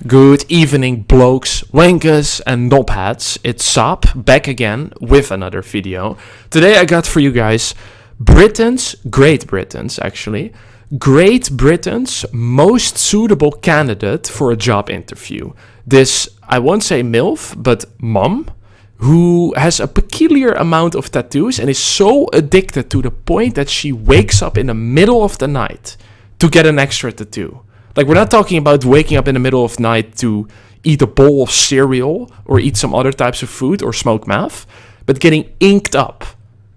Good evening, blokes, wankers, and knobheads. It's Sap back again with another video. Today I got for you guys Great Britain's most suitable candidate for a job interview. This, I won't say MILF, but mom, who has a peculiar amount of tattoos and is so addicted to the point that she wakes up in the middle of the night to get an extra tattoo. Like, we're not talking about waking up in the middle of the night to eat a bowl of cereal or eat some other types of food or smoke meth, but getting inked up,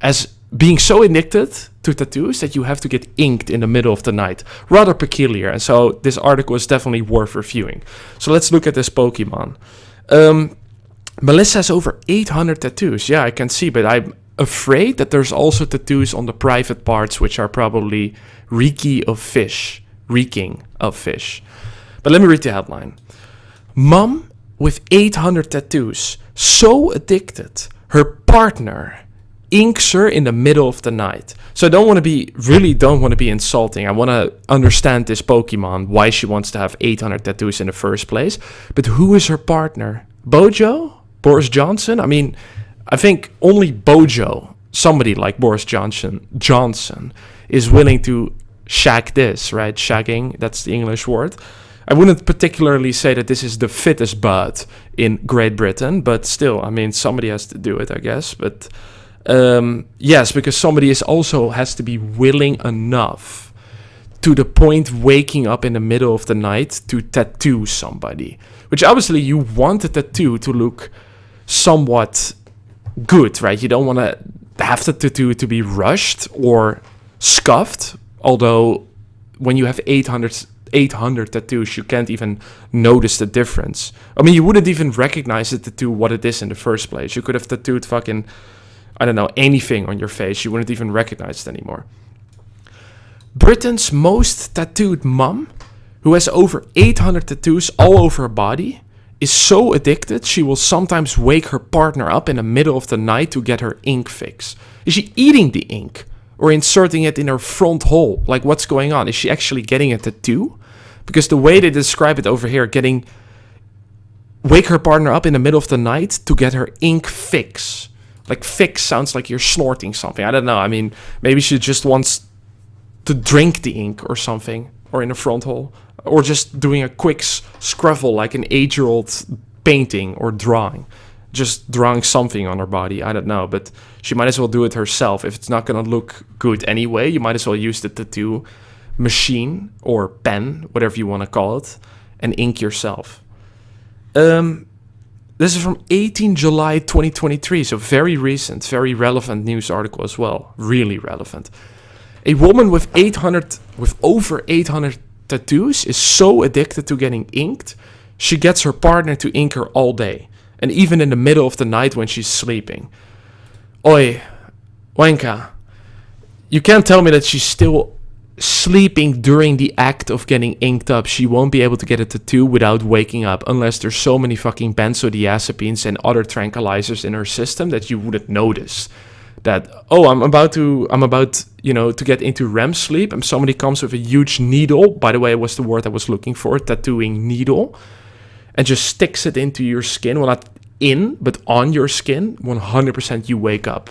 as being so addicted to tattoos that you have to get inked in the middle of the night. Rather peculiar, and so this article is definitely worth reviewing. So let's look at this Pokemon. Melissa has over 800 tattoos. Yeah, I can see, but I'm afraid that there's also tattoos on the private parts which are probably reeking of fish. But let me read the headline. Mom with 800 tattoos, so addicted, her partner inks her in the middle of the night. So I don't want to be insulting. I want to understand this Pokemon, why she wants to have 800 tattoos in the first place. But who is her partner? Bojo? Boris Johnson? I mean, I think only Bojo, somebody like Boris Johnson, is willing to shag this, right? Shagging, that's the English word. I wouldn't particularly say that this is the fittest bud in Great Britain, but still, I mean, somebody has to do it, I guess. But yes, because somebody has to be willing enough to the point waking up in the middle of the night to tattoo somebody. Which obviously you want a tattoo to look somewhat good, right? You don't want to have the tattoo to be rushed or scuffed. Although, when you have 800 tattoos, you can't even notice the difference. I mean, you wouldn't even recognize the tattoo what it is in the first place. You could have tattooed fucking, I don't know, anything on your face. You wouldn't even recognize it anymore. Britain's most tattooed mom, who has over 800 tattoos all over her body, is so addicted she will sometimes wake her partner up in the middle of the night to get her ink fix. Is she eating the ink? Or inserting it in her front hole? Like, what's going on? Is she actually getting a tattoo? Because the way they describe it over here, wake her partner up in the middle of the night to get her ink fix. Like, fix sounds like you're snorting something. I don't know. I mean, maybe she just wants to drink the ink or something. Or in the front hole. Or just doing a quick scruffle like an 8-year-old painting or drawing. Just drawing something on her body, I don't know, but she might as well do it herself. If it's not going to look good anyway, you might as well use the tattoo machine or pen, whatever you want to call it, and ink yourself. This is from 18 July 2023, so very recent, very relevant news article as well. Really relevant. A woman with over 800 tattoos is so addicted to getting inked, she gets her partner to ink her all day. And even in the middle of the night when she's sleeping. Oi, Wanka, you can't tell me that she's still sleeping during the act of getting inked up. She won't be able to get a tattoo without waking up unless there's so many fucking benzodiazepines and other tranquilizers in her system that you wouldn't notice. That, I'm about to get into REM sleep, and somebody comes with a huge needle. By the way, it was the word I was looking for, tattooing needle. And just sticks it into your skin. Well, not in, but on your skin. 100% you wake up.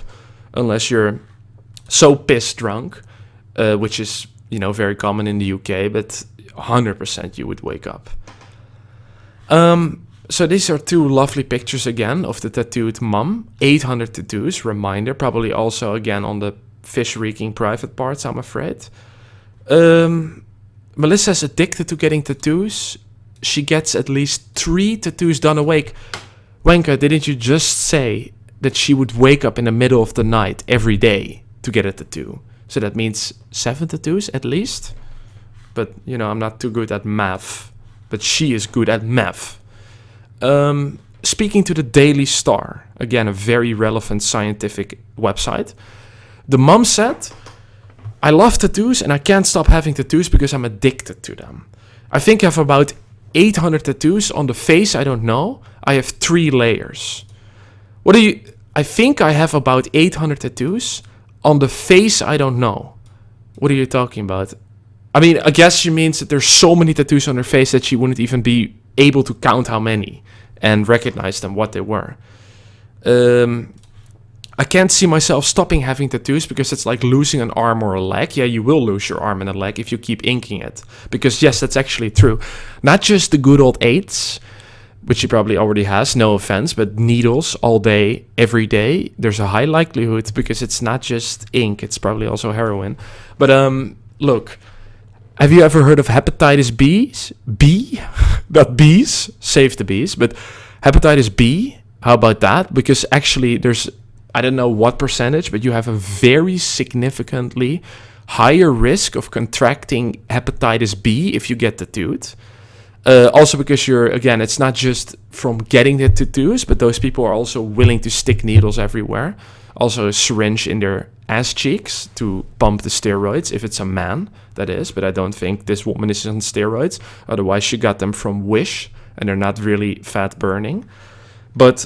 Unless you're so pissed drunk. Which is, very common in the UK. But 100% you would wake up. So these are two lovely pictures again of the tattooed mom. 800 tattoos. Reminder. Probably also again on the fish-reeking private parts, I'm afraid. Melissa's addicted to getting tattoos. She gets at least 3 tattoos done awake. Wenka, didn't you just say that she would wake up in the middle of the night every day to get a tattoo? So that means 7 tattoos at least? But, I'm not too good at math. But she is good at math. Speaking to the Daily Star, again, a very relevant scientific website. The mom said, I love tattoos and I can't stop having tattoos because I'm addicted to them. I think I have about 800 tattoos on the face, I don't know. I have 3 layers. I think I have about 800 tattoos on the face, I don't know. What are you talking about? I mean, I guess she means that there's so many tattoos on her face that she wouldn't even be able to count how many and recognize them, what they were. I can't see myself stopping having tattoos because it's like losing an arm or a leg. Yeah, you will lose your arm and a leg if you keep inking it. Because yes, that's actually true. Not just the good old AIDS, which he probably already has, no offense, but needles all day, every day, there's a high likelihood because it's not just ink, it's probably also heroin. But look, have you ever heard of hepatitis B? Not bees, save the bees, but hepatitis B, how about that? Because actually there's, I don't know what percentage, but you have a very significantly higher risk of contracting hepatitis B if you get tattooed. Also because again, it's not just from getting the tattoos, but those people are also willing to stick needles everywhere. Also a syringe in their ass cheeks to pump the steroids, if it's a man, that is. But I don't think this woman is on steroids. Otherwise, she got them from Wish, and they're not really fat burning. But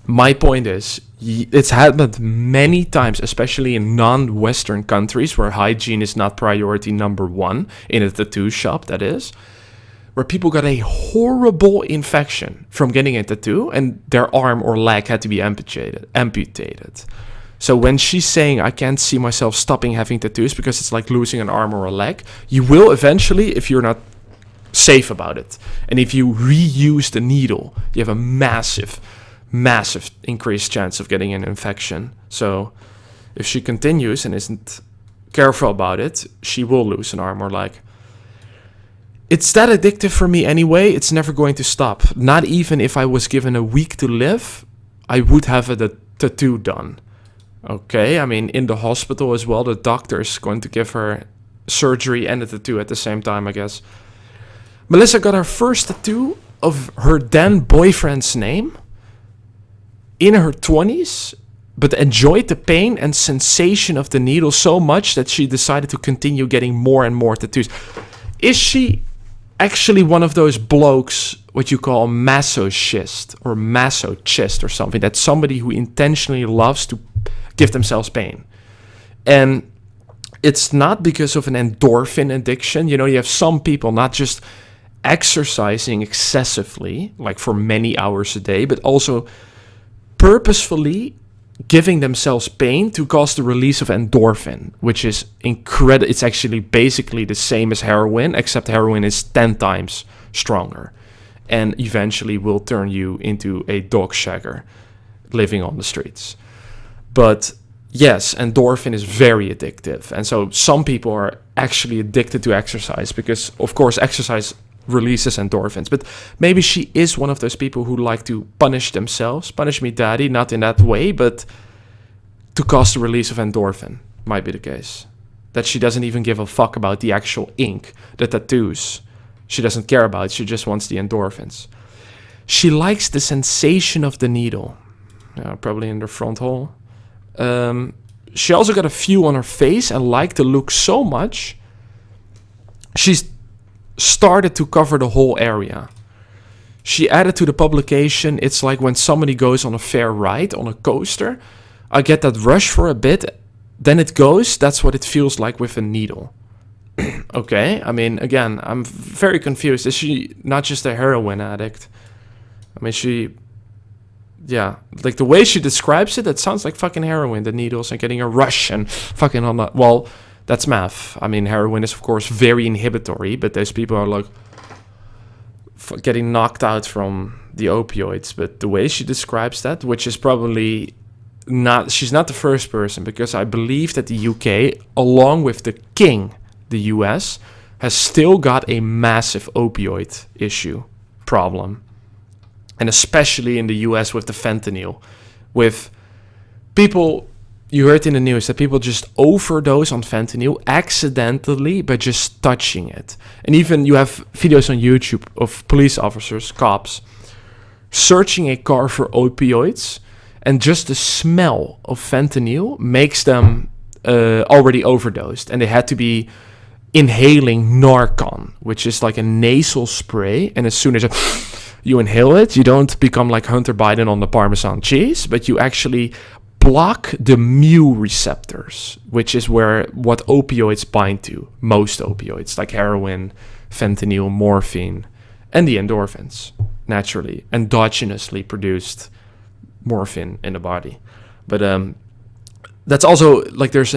my point is, it's happened many times, especially in non-Western countries where hygiene is not priority number one, in a tattoo shop, that is, where people got a horrible infection from getting a tattoo and their arm or leg had to be amputated. So when she's saying, I can't see myself stopping having tattoos because it's like losing an arm or a leg, you will eventually if you're not safe about it. And if you reuse the needle, you have a massive increased chance of getting an infection. So if she continues and isn't careful about it, she will lose an arm or leg. It's that addictive for me anyway, it's never going to stop. Not even if I was given a week to live, I would have a tattoo done. Okay, I mean, in the hospital as well, the doctor is going to give her surgery and a tattoo at the same time, I guess. Melissa got her first tattoo of her then boyfriend's name in her 20s, but enjoyed the pain and sensation of the needle so much that she decided to continue getting more and more tattoos. Is she actually one of those blokes, what you call a masochist or masochist or something? That's somebody who intentionally loves to give themselves pain. And it's not because of an endorphin addiction. You know, you have some people not just exercising excessively, like for many hours a day, but also purposefully giving themselves pain to cause the release of endorphin, which is incredible. It's actually basically the same as heroin, except heroin is 10 times stronger and eventually will turn you into a dog shagger living on the streets. But yes, endorphin is very addictive. And so some people are actually addicted to exercise because, of course, exercise releases endorphins. But maybe she is one of those people who like to punish themselves. Punish me, daddy, not in that way, but to cause the release of endorphin might be the case. That she doesn't even give a fuck about the actual ink, the tattoos. She doesn't care about it. She just wants the endorphins. She likes the sensation of the needle. Probably in the front hole. She also got a few on her face and liked the look so much. She's started to cover the whole area. She added to the publication, it's like when somebody goes on a fair ride on a coaster. I get that rush for a bit, then it goes. That's what it feels like with a needle. Okay, I mean, again, I'm very confused. Is she not just a heroin addict? I mean, like the way she describes it sounds like fucking heroin, the needles and getting a rush and fucking on that. Well, that's meth. I mean, heroin is, of course, very inhibitory, but those people are like getting knocked out from the opioids. But the way she describes that, which is probably not, she's not the first person, because I believe that the UK, along with the king, the US, has still got a massive opioid problem. And especially in the US with the fentanyl, with people. You heard in the news that people just overdose on fentanyl accidentally by just touching it. And even you have videos on YouTube of police officers, cops, searching a car for opioids. And just the smell of fentanyl makes them already overdosed. And they had to be inhaling Narcan, which is like a nasal spray. And as soon as you inhale it, you don't become like Hunter Biden on the Parmesan cheese, but you actually block the mu receptors, which is what opioids bind to. Most opioids, like heroin, fentanyl, morphine, and the endorphins, naturally, endogenously produced morphine in the body. But that's also like there's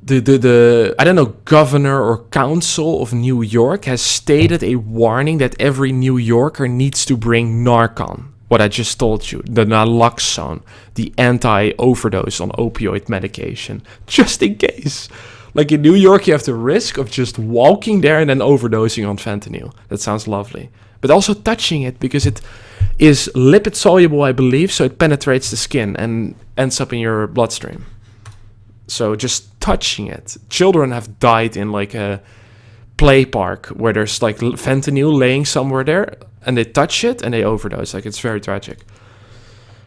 the I don't know, governor or council of New York has stated a warning that every New Yorker needs to bring Narcan. What I just told you, the naloxone, the anti-overdose on opioid medication, just in case. Like in New York, you have the risk of just walking there and then overdosing on fentanyl. That sounds lovely. But also touching it, because it is lipid soluble, I believe, so it penetrates the skin and ends up in your bloodstream. So just touching it. Children have died in like a play park where there's like fentanyl laying somewhere there, and they touch it and they overdose. Like, it's very tragic.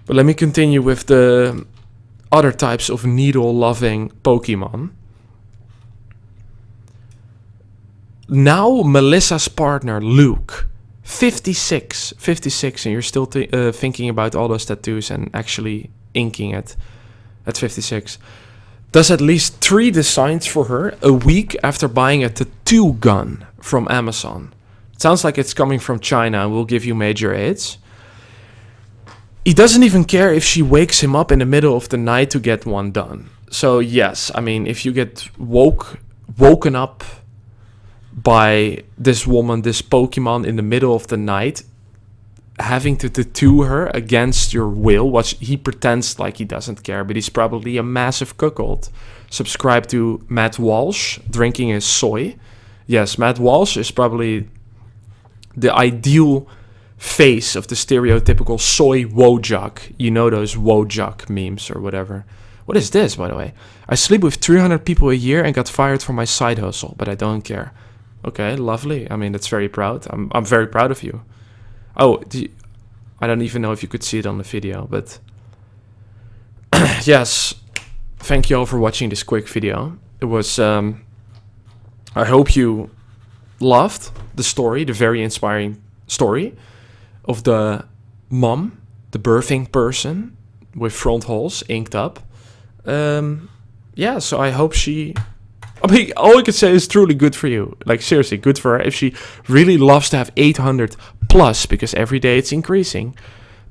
But let me continue with the other types of needle-loving Pokemon. Now Melissa's partner, Luke, 56, and you're still thinking about all those tattoos and actually inking it at 56, does at least 3 designs for her a week after buying a tattoo gun from Amazon. It sounds like it's coming from China and will give you major AIDS. He doesn't even care if she wakes him up in the middle of the night to get one done. So yes, I mean, if you get woken up by this woman, this Pokemon, in the middle of the night, having to tattoo her against your will, which he pretends like he doesn't care, but he's probably a massive cuckold. Subscribe to Matt Walsh, drinking his soy. Yes, Matt Walsh is probably the ideal face of the stereotypical soy wojak. You know those wojak memes or whatever. What is this, by the way? I sleep with 300 people a year and got fired from my side hustle, but I don't care. Okay, lovely. I mean, that's very proud. I'm very proud of you. Oh, I don't even know if you could see it on the video, but yes, thank you all for watching this quick video. It was, I hope you loved the story, the very inspiring story of the mom, the birthing person with front holes inked up. Yeah, so I hope I mean, all I can say is truly good for you. Like, seriously, good for her. If she really loves to have 800 plus, because every day it's increasing,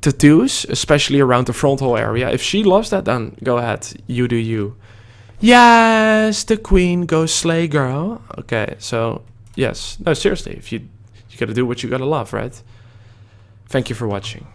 tattoos, especially around the front hole area, if she loves that, then go ahead. You do you. Yes, the queen goes slay, girl. Okay, so, yes. No, seriously, if you gotta do what you gotta love, right? Thank you for watching.